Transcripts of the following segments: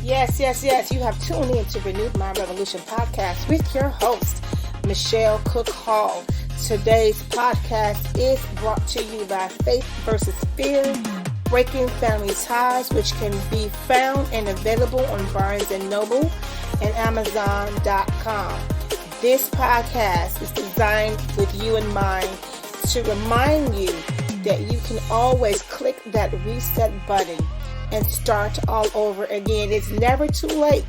Yes. You have tuned in to Renewed Mind Revolution podcast with your host, Michelle Cook Hall. Today's podcast is brought to you by Faith versus Fear, Breaking Family Ties, which can be found and available on Barnes & Noble and Amazon.com. This podcast is designed with you in mind to remind you that you can always click that reset button and start all over again. It's never too late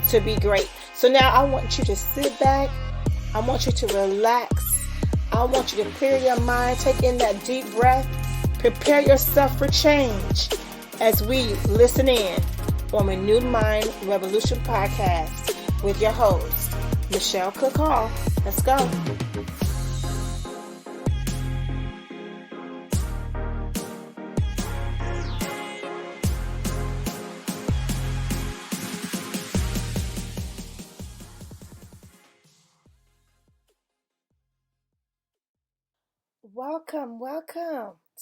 to be great. So now I want you to sit back. I want you to relax. I want you to clear your mind. Take in that deep breath. Prepare yourself for change as we listen in on Renewed Mind Revolution podcast with your host, Michelle Cook Hall. Let's go. Welcome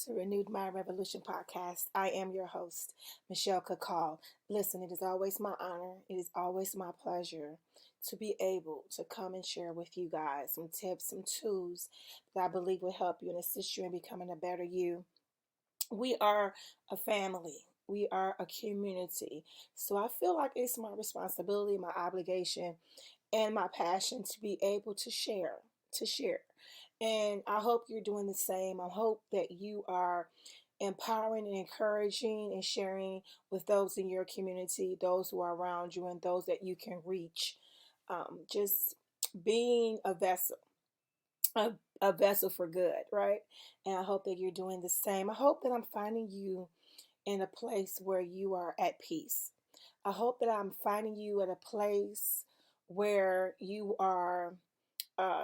to Renewed Mind Revolution podcast. I am your host, Michelle Cook Hall. Listen, it is always my honor. It is always my pleasure to be able to come and share with you guys some tips, some tools that I believe will help you and assist you in becoming a better you. We are a family. We are a community. So I feel like it's my responsibility, my obligation, and my passion to be able to share. And I hope you're doing the same. I hope that you are empowering and encouraging and sharing with those in your community, those who are around you, and those that you can reach. Just being a vessel for good, right? And I hope that you're doing the same. I hope that I'm finding you in a place where you are at peace. I hope that I'm finding you at a place where you are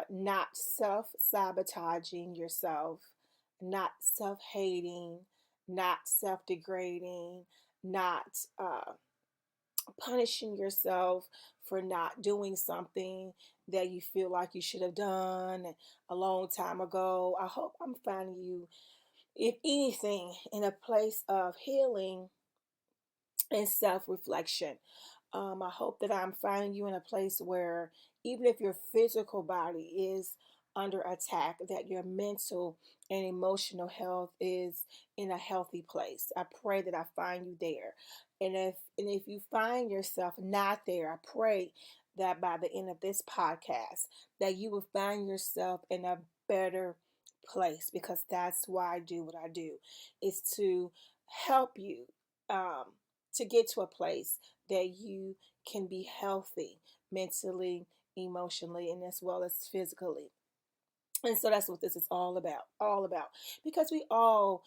not self-sabotaging yourself, not self-hating, not self-degrading, not punishing yourself for not doing something that you feel like you should have done a long time ago. I hope I'm finding you, if anything, in a place of healing and self-reflection. I hope that I'm finding you in a place where even if your physical body is under attack, that your mental and emotional health is in a healthy place. I pray that I find you there. And if you find yourself not there, I pray that by the end of this podcast that you will find yourself in a better place, because that's why I do what I do, is to help you um, to get to a place that you can be healthy mentally, emotionally, and as well as physically. And so that's what this is all about. Because we all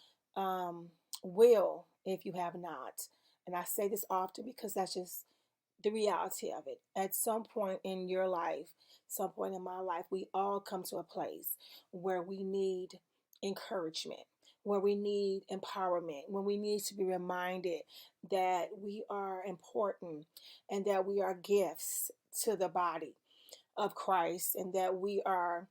will, if you have not. And I say this often because that's just the reality of it. At some point in your life, some point in my life, we all come to a place where we need encouragement, where we need empowerment, when we need to be reminded that we are important and that we are gifts to the body of Christ, and that we are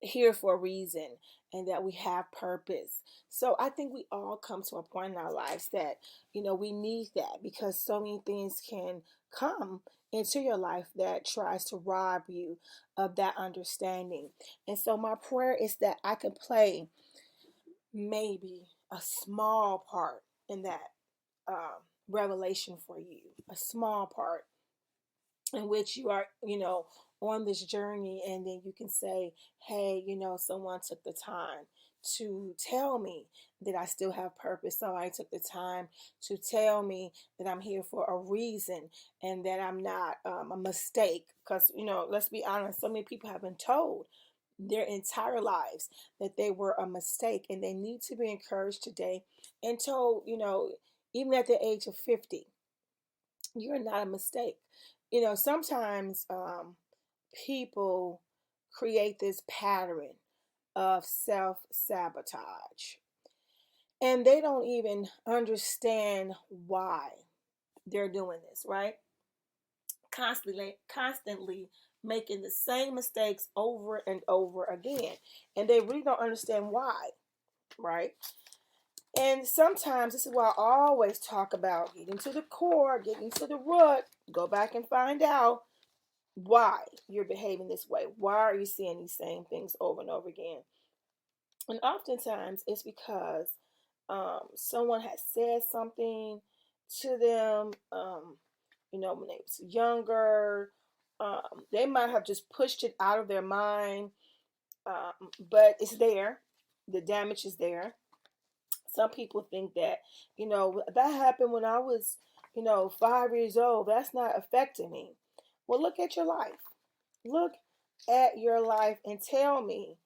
here for a reason, and that we have purpose. So I think we all come to a point in our lives that, we need that, because so many things can come into your life that tries to rob you of that understanding. And so my prayer is that I can play maybe a small part in that revelation for you, a small part in which you are, on this journey, and then you can say, hey, someone took the time to tell me that I still have purpose. Somebody took the time to tell me that I'm here for a reason, and that I'm not a mistake. Because, let's be honest, so many people have been told their entire lives that they were a mistake, and they need to be encouraged today and told, even at the age of 50, you're not a mistake. Sometimes people create this pattern of self sabotage, and they don't even understand why they're doing this, right? Constantly making the same mistakes over and over again, and they really don't understand why, right? And sometimes this is why I always talk about getting to the core, getting to the root, go back and find out why you're behaving this way. Why are you seeing these same things over and over again? And oftentimes it's because someone has said something to them, when they was younger. They might have just pushed it out of their mind, but it's there. The damage is there. Some people think that, that happened when I was, 5 years old. That's not affecting me. Well, look at your life. Look at your life and tell me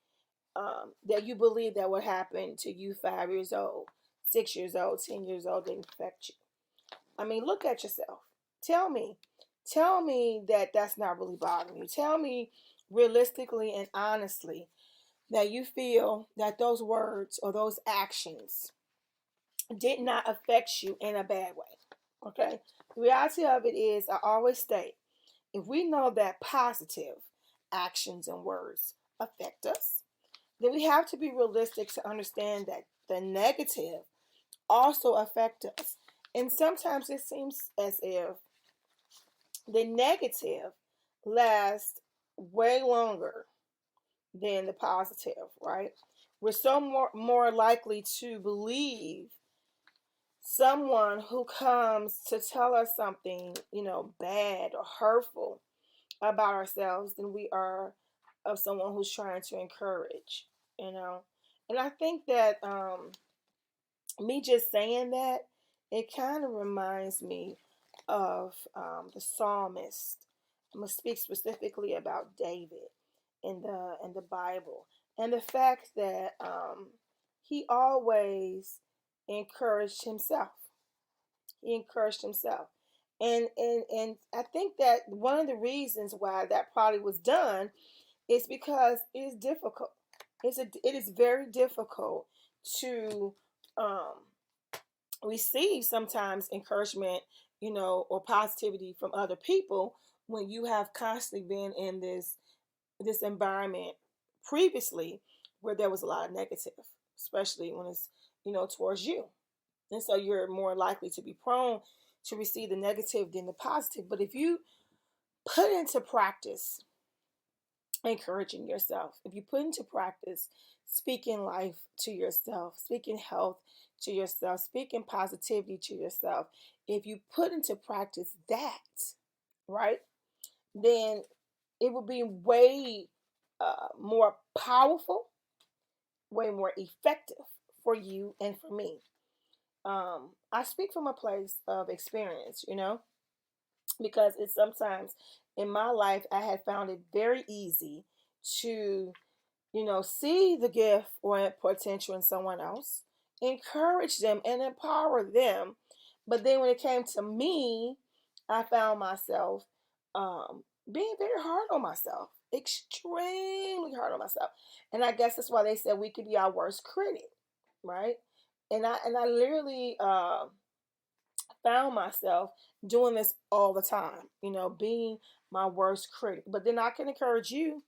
that you believe that what happened to you 5 years old, 6 years old, 10 years old didn't affect you. I mean, look at yourself. Tell me. Tell me that that's not really bothering you. Tell me realistically and honestly that you feel that those words or those actions did not affect you in a bad way. Okay? The reality of it is, I always state, if we know that positive actions and words affect us, then we have to be realistic to understand that the negative also affect us. And sometimes it seems as if the negative lasts way longer than the positive, right? We're so more likely to believe someone who comes to tell us something, bad or hurtful about ourselves than we are of someone who's trying to encourage, you know. And I think that me just saying that, it kind of reminds me of the psalmist. I'm gonna speak specifically about David in the Bible, and the fact that he always encouraged himself. He encouraged himself. And I think that one of the reasons why that probably was done is because it is difficult. It is very difficult to um, receive sometimes encouragement, or positivity from other people when you have constantly been in this environment previously where there was a lot of negative, especially when it's towards you. And so you're more likely to be prone to receive the negative than the positive. But if you put into practice encouraging yourself, if you put into practice speaking life to yourself, speaking health to yourself, speaking positivity to yourself, if you put into practice that, right, then it will be way more powerful, way more effective for you and for me. I speak from a place of experience, because it's sometimes in my life I had found it very easy to, see the gift or potential in someone else, encourage them and empower them. But then when it came to me, I found myself being very hard on myself, extremely hard on myself. And I guess that's why they said we could be our worst critic, right? And I literally found myself doing this all the time, being my worst critic. But then I can encourage you,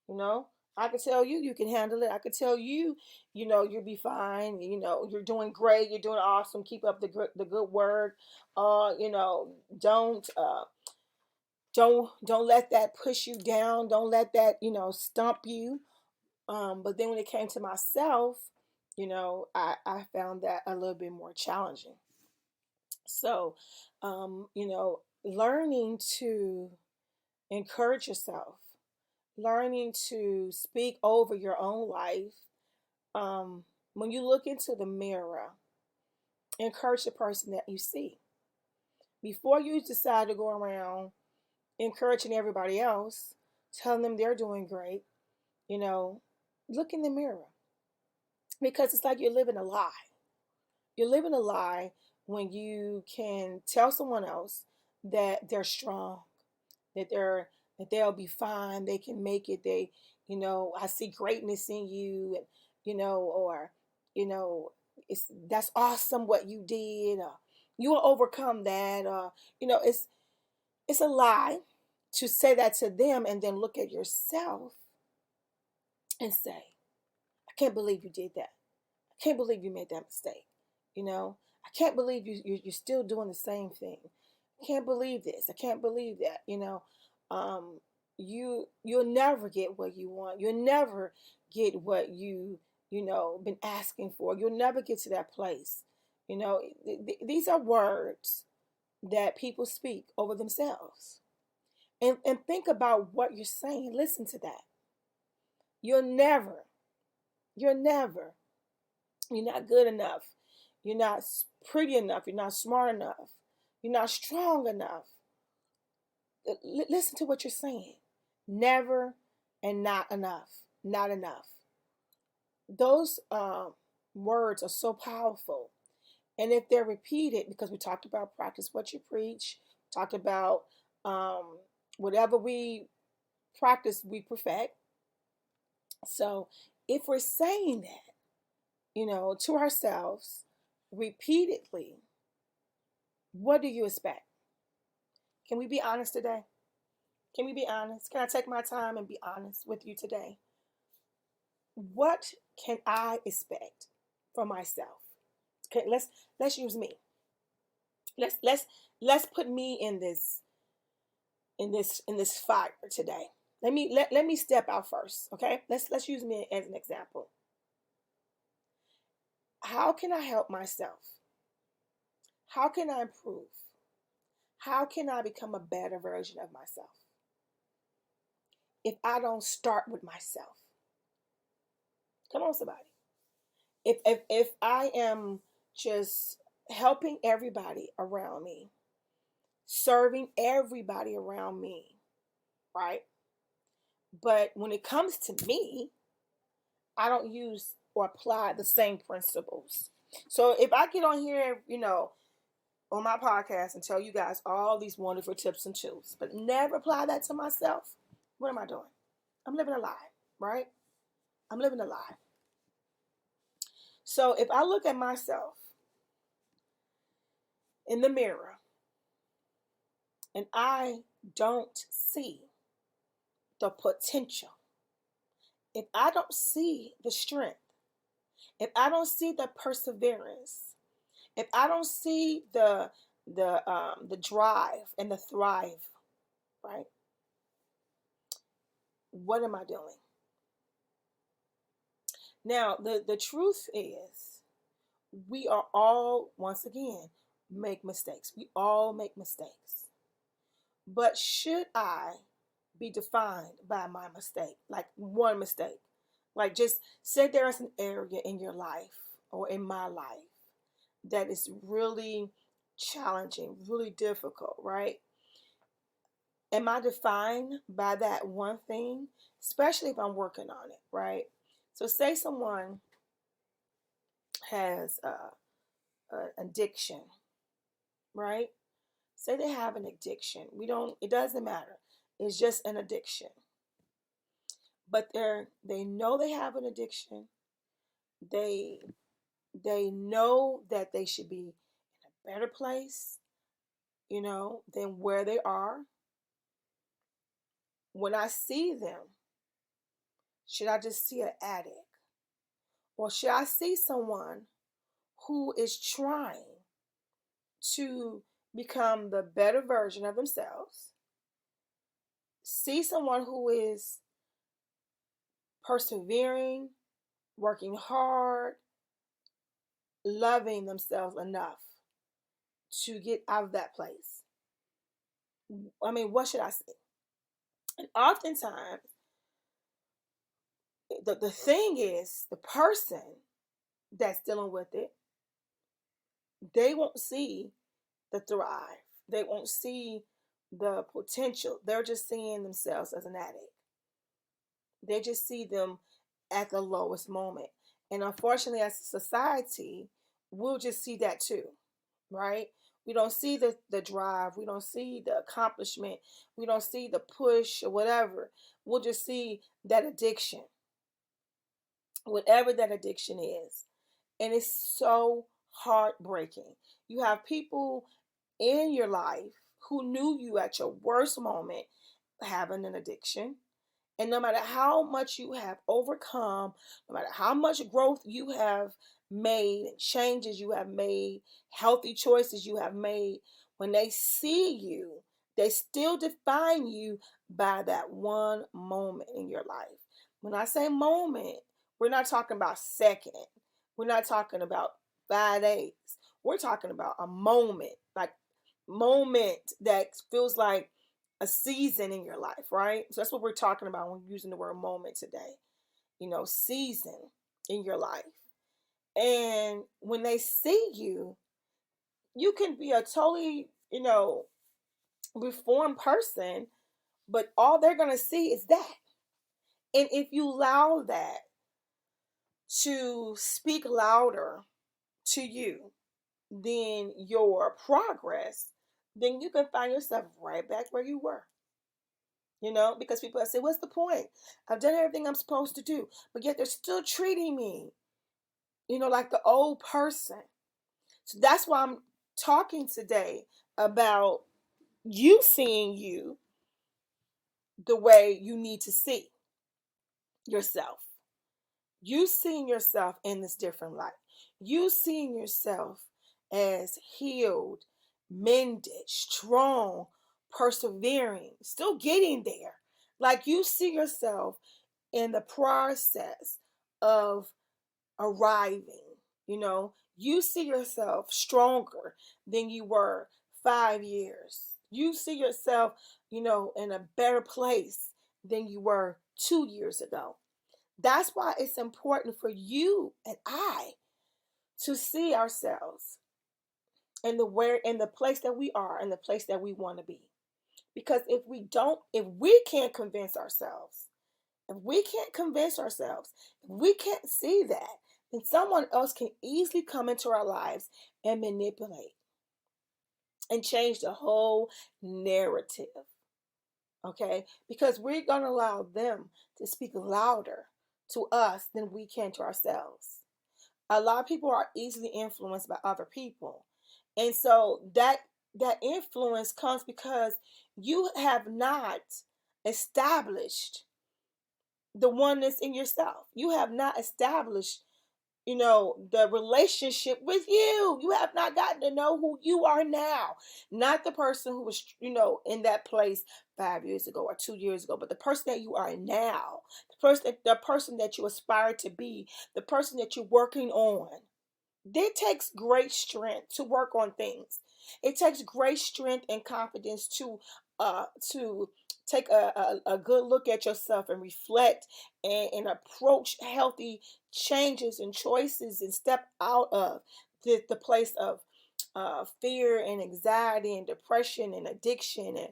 you know. I can tell you you can handle it. I could tell you, you'll be fine. You're doing great. You're doing awesome. Keep up the good work. Don't don't let that push you down. Don't let that stump you. But then when it came to myself, I found that a little bit more challenging. So, learning to encourage yourself, learning to speak over your own life. When you look into the mirror, encourage the person that you see. Before you decide to go around encouraging everybody else, telling them they're doing great, you know, look in the mirror because it's like you're living a lie. You're living a lie when you can tell someone else that they're strong, that they'll be fine, they can make it, I see greatness in you, and or it's that's awesome what you did, or you will overcome that, or it's a lie to say that to them and then look at yourself and say, I can't believe you did that. I can't believe you made that mistake. You know, I can't believe you're still doing the same thing. I can't believe this. I can't believe that. Um, you'll never get what you want. You'll never get what been asking for. You'll never get to that place. These are words that people speak over themselves. And think about what you're saying. Listen to that. You'll never, you're never, you're not good enough. You're not pretty enough. You're not smart enough. You're not strong enough. Listen to what you're saying. Never and not enough. Not enough. Those words are so powerful. And if they're repeated, because we talked about practice what you preach, talked about um, whatever we practice, we perfect. So if we're saying that, to ourselves repeatedly, what do you expect? Can we be honest today? Can we be honest? Can I take my time and be honest with you today? What can I expect from myself? Okay, let's use me. Let's put me in this fire today. Let me step out first, okay? Let's use me as an example. How can I help myself? How can I improve? How can I become a better version of myself if I don't start with myself? Come on, somebody. If I am just helping everybody around me, serving everybody around me, right? But when it comes to me, I don't use or apply the same principles. So if I get on here, on my podcast and tell you guys all these wonderful tips and tools, but never apply that to myself, what am I doing? I'm living a lie, right? I'm living a lie. So if I look at myself in the mirror and I don't see the potential, if I don't see the strength, if I don't see the perseverance, if I don't see the drive and the thrive, right? What am I doing? Now, the truth is, we are all, once again, make mistakes. We all make mistakes. But should I be defined by my mistake? Like one mistake? Like just say there is an area in your life or in my life that is really challenging, really difficult, right? Am I defined by that one thing? Especially if I'm working on it, right? So say someone has an addiction, right? Say they have an addiction. It doesn't matter. It's just an addiction. But they know they have an addiction. They they know that they should be in a better place, than where they are. When I see them, should I just see an addict? Or should I see someone who is trying to become the better version of themselves? See someone who is persevering, working hard, loving themselves enough to get out of that place. I mean, what should I say? And oftentimes, the thing is, the person that's dealing with it, they won't see the thrive. They won't see the potential. They're just seeing themselves as an addict. They just see them at the lowest moment. And unfortunately, as a society, we'll just see that too, right? We don't see the drive. We don't see the accomplishment. We don't see the push or whatever. We'll just see that addiction, whatever that addiction is. And it's so heartbreaking. You have people in your life who knew you at your worst moment having an addiction. And no matter how much you have overcome, no matter how much growth you have made, changes you have made, healthy choices you have made, when they see you, they still define you by that one moment in your life. When I say moment, we're not talking about second. We're not talking about 5 days. We're talking about a moment, like moment that feels like a season in your life, right? So that's what we're talking about when we're using the word moment today. Season in your life. And when they see you, you can be a totally, reformed person, but all they're going to see is that. And if you allow that to speak louder to you than your progress, then you can find yourself right back where you were. Because people say, what's the point? I've done everything I'm supposed to do, but yet they're still treating me, like the old person. So that's why I'm talking today about you seeing you the way you need to see yourself. You seeing yourself in this different light. You seeing yourself as healed, mended, strong, persevering, still getting there. Like you see yourself in the process of arriving. You see yourself stronger than you were 5 years. You see yourself, in a better place than you were 2 years ago. That's why it's important for you and I to see ourselves in the place that we are, in the place that we want to be. Because if we can't convince ourselves, if we can't see that, then someone else can easily come into our lives and manipulate and change the whole narrative. Okay? Because we're going to allow them to speak louder to us than we can to ourselves. A lot of people are easily influenced by other people. And so that influence comes because you have not established the oneness in yourself. You have not established, the relationship with you. You have not gotten to know who you are now. Not the person who was, in that place 5 years ago or 2 years ago, but the person that you are now. The person that you aspire to be, the person that you're working on. It takes great strength to work on things. It takes great strength and confidence to take a good look at yourself and reflect and approach healthy changes and choices and step out of the place of fear and anxiety and depression and addiction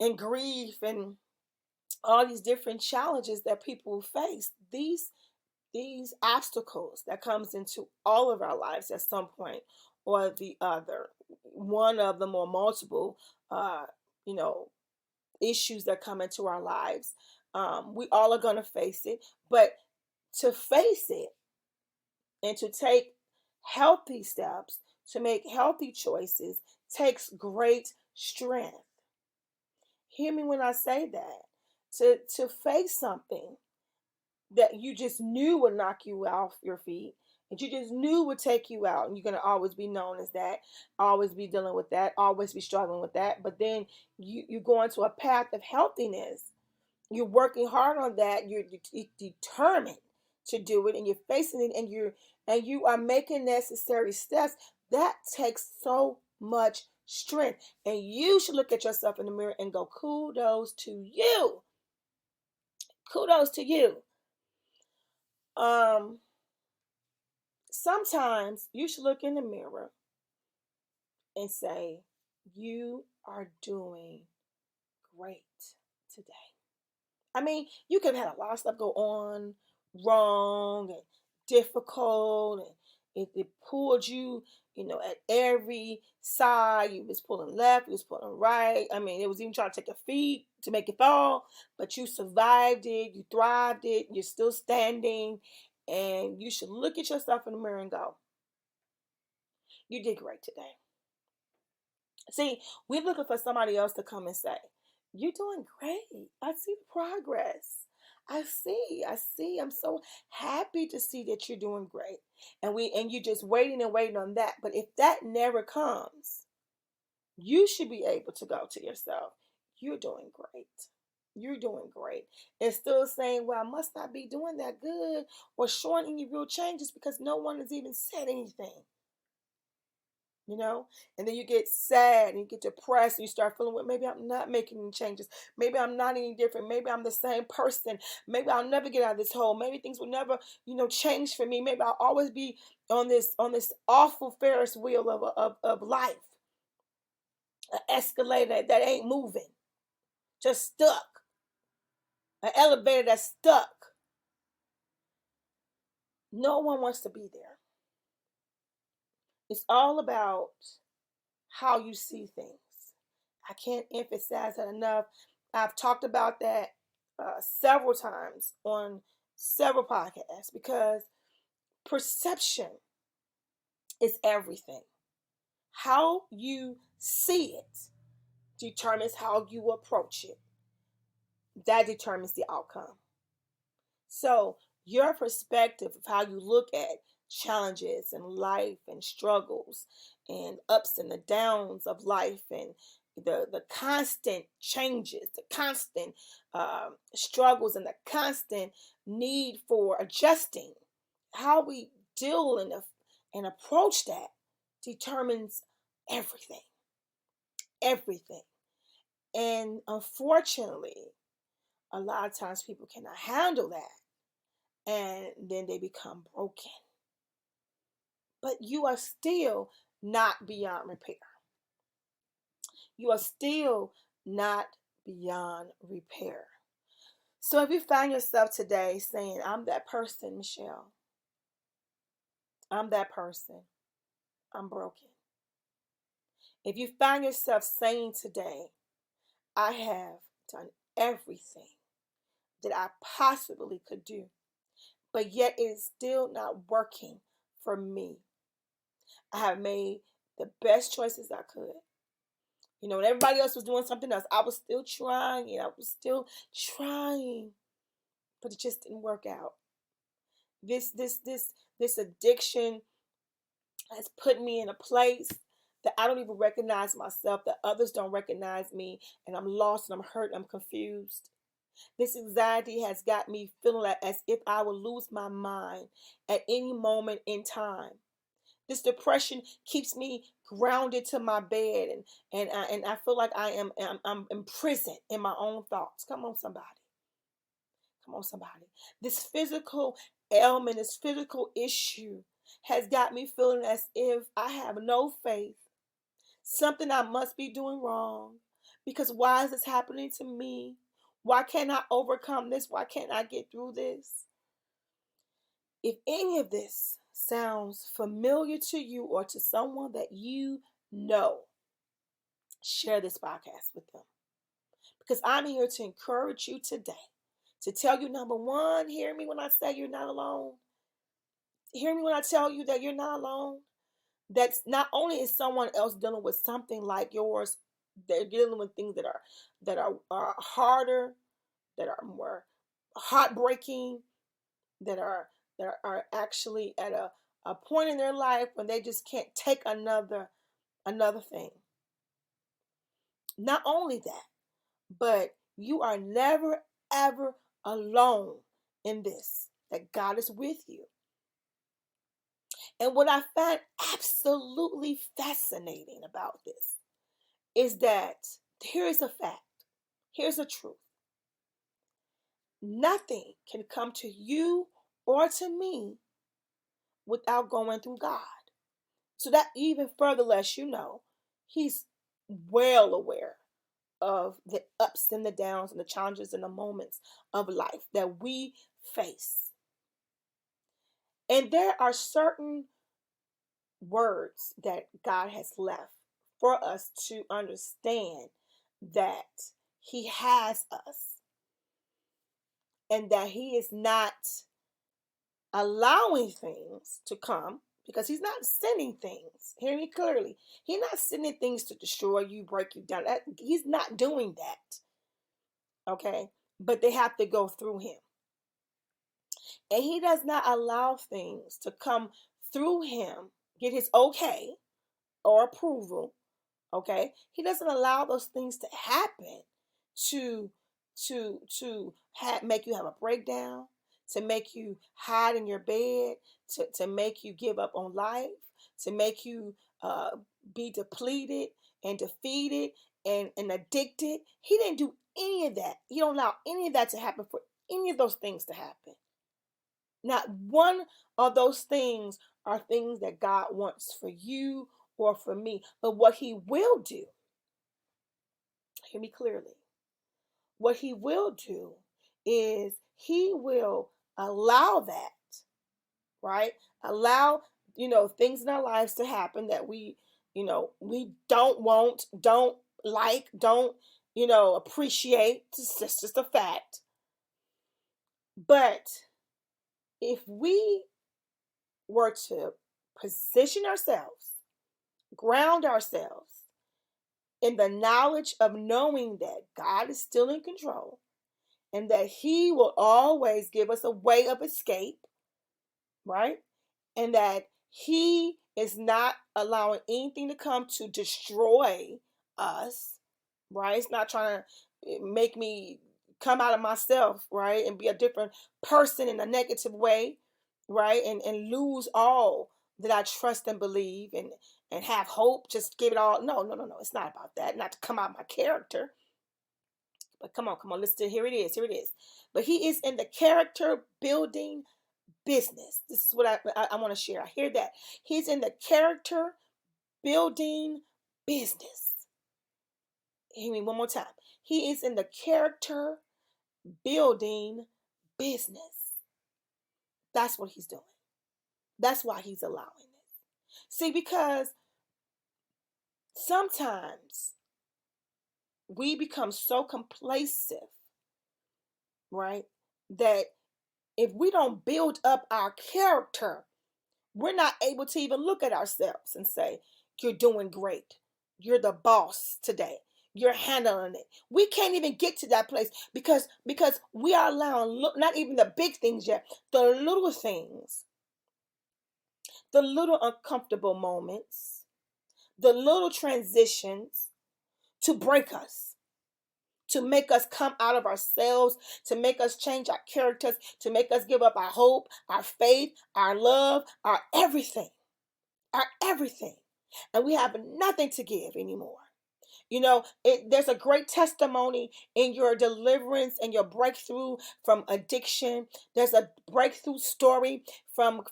and grief and all these different challenges that people face. These obstacles that comes into all of our lives at some point or the other, one of them or multiple you know issues that come into our lives, we all are going to face it. But to face it and to take healthy steps, to make healthy choices, takes great strength. Hear me when I say that. To face something that you just knew would knock you off your feet, and you just knew would take you out, and you're going to always be known as that, always be dealing with that, always be struggling with that. But then you go into a path of healthiness. You're working hard on that. You're determined to do it, and you're facing it, and you are making necessary steps. That takes so much strength, and you should look at yourself in the mirror and go, kudos to you. Kudos to you. Sometimes you should look in the mirror and say, you are doing great today. I mean, you could have had a lot of stuff go on wrong and difficult, and it pulled you, at every side. You was pulling left, you was pulling right. I mean, it was even trying to take your feet to make it fall, but you survived it, you thrived it, you're still standing, and you should look at yourself in the mirror and go, you did great today. See, we're looking for somebody else to come and say, you're doing great. I see the progress. I see. I'm so happy to see that you're doing great. And you're just waiting and waiting on that. But if that never comes, you should be able to go to yourself. You're doing great. You're doing great. Instead of saying, well, I must not be doing that good or showing any real changes because no one has even said anything. You know, and then you get sad and you get depressed and you start feeling, well, maybe I'm not making any changes. Maybe I'm not any different. Maybe I'm the same person. Maybe I'll never get out of this hole. Maybe things will never, change for me. Maybe I'll always be on this awful Ferris wheel of life, an escalator that ain't moving, just stuck, an elevator that's stuck. No one wants to be there. It's all about how you see things. I can't emphasize that enough. I've talked about that several times on several podcasts because perception is everything. How you see it determines how you approach it. That determines the outcome. So, your perspective of how you look at challenges and life and struggles and ups and the downs of life and the constant changes, the constant struggles, and the constant need for adjusting, how we deal and approach that determines everything. Everything. And unfortunately, a lot of times people cannot handle that and then they become broken. But you are still not beyond repair. You are still not beyond repair. So if you find yourself today saying, I'm that person, Michelle, I'm that person, I'm broken. If you find yourself saying today, I have done everything that I possibly could do, but yet it is still not working for me. I have made the best choices I could. When everybody else was doing something else, I was still trying. I was still trying, but it just didn't work out. This addiction has put me in a place that I don't even recognize myself, that others don't recognize me, and I'm lost and I'm hurt, and I'm confused. This anxiety has got me feeling like as if I will lose my mind at any moment in time. This depression keeps me grounded to my bed, and I feel like I'm imprisoned in my own thoughts. Come on, somebody. Come on, somebody. This physical ailment, this physical issue has got me feeling as if I have no faith. Something I must be doing wrong. Because why is this happening to me? Why can't I overcome this? Why can't I get through this? If any of this sounds familiar to you or to someone that you know, share this podcast with them. Because I'm here to encourage you today, to tell you, number one, hear me when I say you're not alone. Hear me when I tell you that you're not alone. That's not only is someone else dealing with something like yours, they're dealing with things that are harder, that are more heartbreaking, that are actually at a point in their life when they just can't take another thing. Not only that, but you are never ever alone in this, that God is with you. And what I find absolutely fascinating about this is that here's a fact, here's a truth. Nothing can come to you or to me without going through God. So that even further lets you know He's well aware of the ups and the downs and the challenges and the moments of life that we face. And there are certain words that God has left for us to understand that He has us and that He is not allowing things to come because He's not sending things. Hear me clearly. He's not sending things to destroy you, break you down. He's not doing that. Okay? But they have to go through Him. And he does not allow things to come through him, get his okay or approval. Okay, he doesn't allow those things to happen to make you have a breakdown, to make you hide in your bed, to make you give up on life, to make you be depleted and defeated and addicted. He didn't do any of that. He don't allow any of that to happen, for any of those things to happen. Not one of those things are things that God wants for you or for me. But what he will do, hear me clearly, what he will do is he will allow that, right? Allow, things in our lives to happen that we don't want, don't like, don't, appreciate. It's just a fact. But if we were to position ourselves, ground ourselves in the knowledge of knowing that God is still in control and that he will always give us a way of escape, right? And that he is not allowing anything to come to destroy us, right? It's not trying to make me come out of myself, right? And be a different person in a negative way, right? And lose all that I trust and believe and have hope, just give it all. No. It's not about that. Not to come out of my character. But come on. Listen, here it is. But he is in the character building business. This is what I want to share. I hear that. He's in the character building business. Hear me one more time. He is in the character building business. That's what he's doing. That's why he's allowing it. See, because sometimes we become so complacent, right, that if we don't build up our character, we're not able to even look at ourselves and say, you're doing great. You're the boss today. You're handling it. We can't even get to that place because we are allowing, not even the big things yet, the little things, the little uncomfortable moments, the little transitions to break us, to make us come out of ourselves, to make us change our characters, to make us give up our hope, our faith, our love, our everything. And we have nothing to give anymore. There's a great testimony in your deliverance and your breakthrough from addiction. There's a breakthrough story from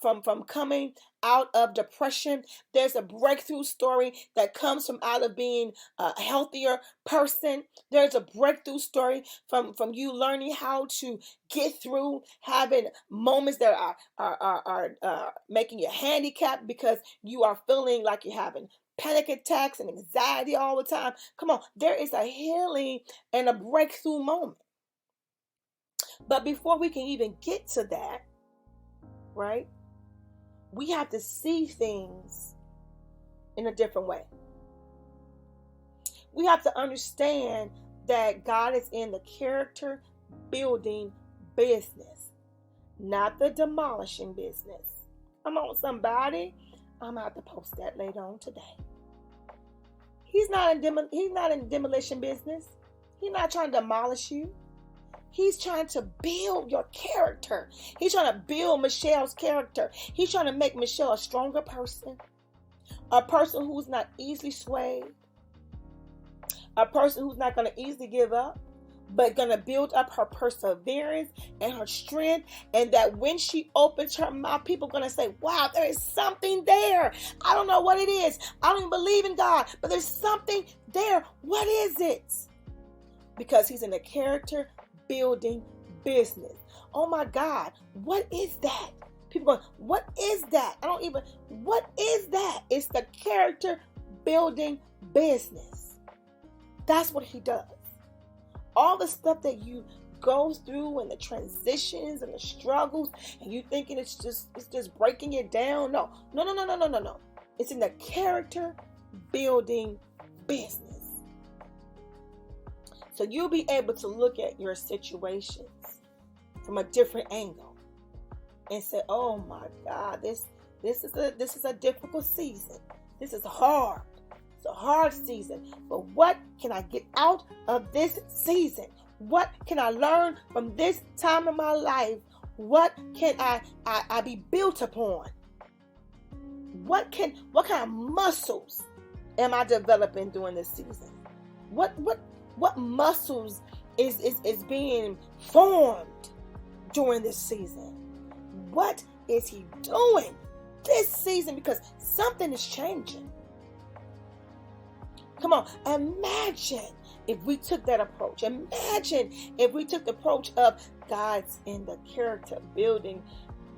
coming out of depression. There's a breakthrough story that comes from out of being a healthier person. There's a breakthrough story from you learning how to get through having moments that are making you handicapped because you are feeling like you're having panic attacks and anxiety all the time. Come on, there is a healing and a breakthrough moment. But before we can even get to that, right, we have to see things in a different way. We have to understand that God is in the character building business, not the demolishing business. Come on, somebody. I'm going to have to post that later on today. He's not in demolition business. He's not trying to demolish you. He's trying to build your character. He's trying to build Michelle's character. He's trying to make Michelle a stronger person, a person who's not easily swayed, a person who's not going to easily give up, but going to build up her perseverance and her strength. And that when she opens her mouth, people are going to say, wow, there is something there. I don't know what it is. I don't even believe in God, but there's something there. What is it? Because he's in the character building business. Oh my God, what is that? People going, what is that? What is that? It's the character building business. That's what he does. All the stuff that you go through and the transitions and the struggles and you thinking it's just breaking it down. No. It's in the character building business. So you'll be able to look at your situations from a different angle. and say, "Oh my God, this is a difficult season. This is hard. It's a hard season. But what can I get out of this season? What can I learn from this time in my life? What can I be built upon? What kind of muscles am I developing during this season? What muscles is being formed during this season? What is he doing this season? Because something is changing. Come on, imagine if we took that approach. Imagine if we took the approach of God's in the character building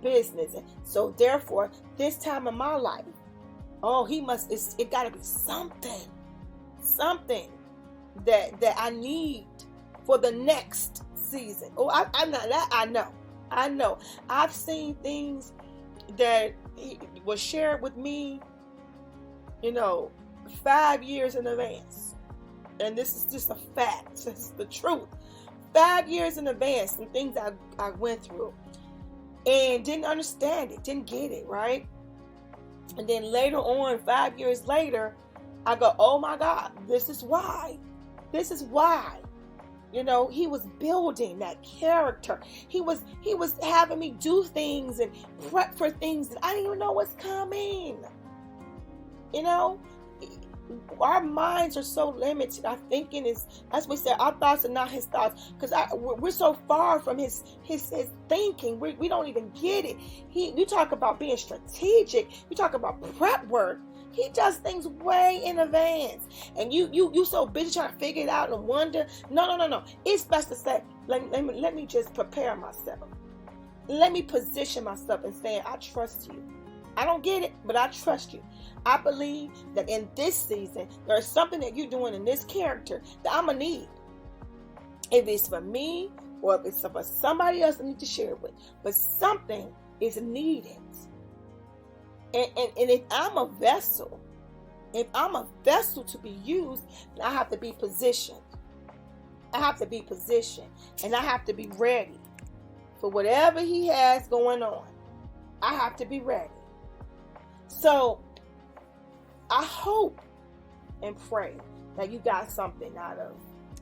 business. And so therefore, this time in my life, it got to be something that I need for the next season. I know. I've seen things that was shared with me, 5 years in advance. And this is just a fact. This is the truth. 5 years in advance, some things I went through and didn't understand it, didn't get it, right? And then later on, 5 years later, I go, oh my God, this is why. He was building that character. He was having me do things and prep for things that I didn't even know was coming. Our minds are so limited. Our thinking is, as we said, our thoughts are not his thoughts, because we're so far from his thinking. We don't even get it. You talk about being strategic. You talk about prep work. He does things way in advance, and you so busy trying to figure it out and wonder. No. It's best to say, let me just prepare myself. Let me position myself and say, I trust you. I don't get it, but I trust you. I believe that in this season, there's something that you're doing in this character that I'm going to need. If it's for me or if it's for somebody else I need to share it with. But something is needed. And if I'm a vessel to be used, I have to be positioned. And I have to be ready for whatever he has going on. I have to be ready. So I hope and pray that you got something out of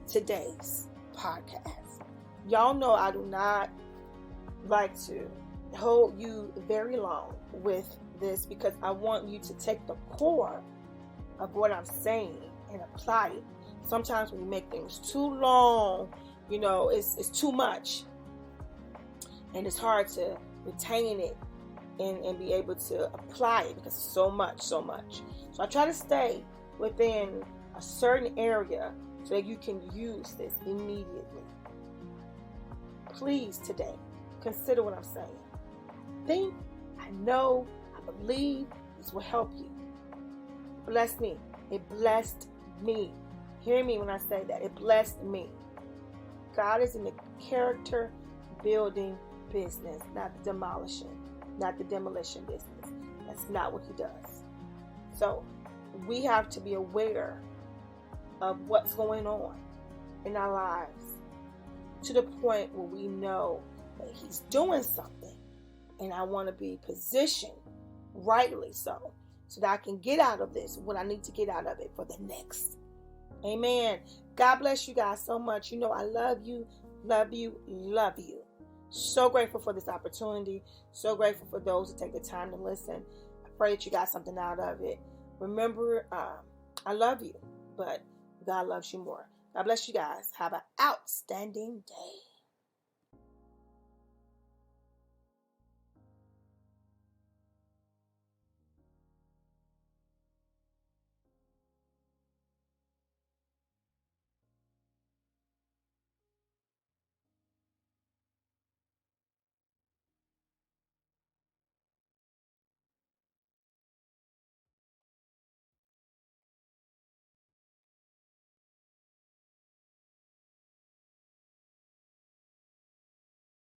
today's podcast. Y'all know I do not like to hold you very long with this, because I want you to take the core of what I'm saying and apply it. Sometimes when you make things too long, it's too much, and it's hard to retain it and be able to apply it, because it's so much. So I try to stay within a certain area so that you can use this immediately. Please today, consider what I'm saying. Think, I know, I believe this will help you. Bless me. It blessed me. Hear me when I say that. It blessed me. God is in the character building business, not the demolition business. That's not what he does. So we have to be aware of what's going on in our lives, to the point where we know that he's doing something, and I want to be positioned rightly so that I can get out of this what I need to get out of it for the next. Amen. God bless you guys so much. I love you. So grateful for this opportunity. So grateful for those who take the time to listen. I pray that you got something out of it. Remember, I love you, but God loves you more. God bless you guys. Have an outstanding day.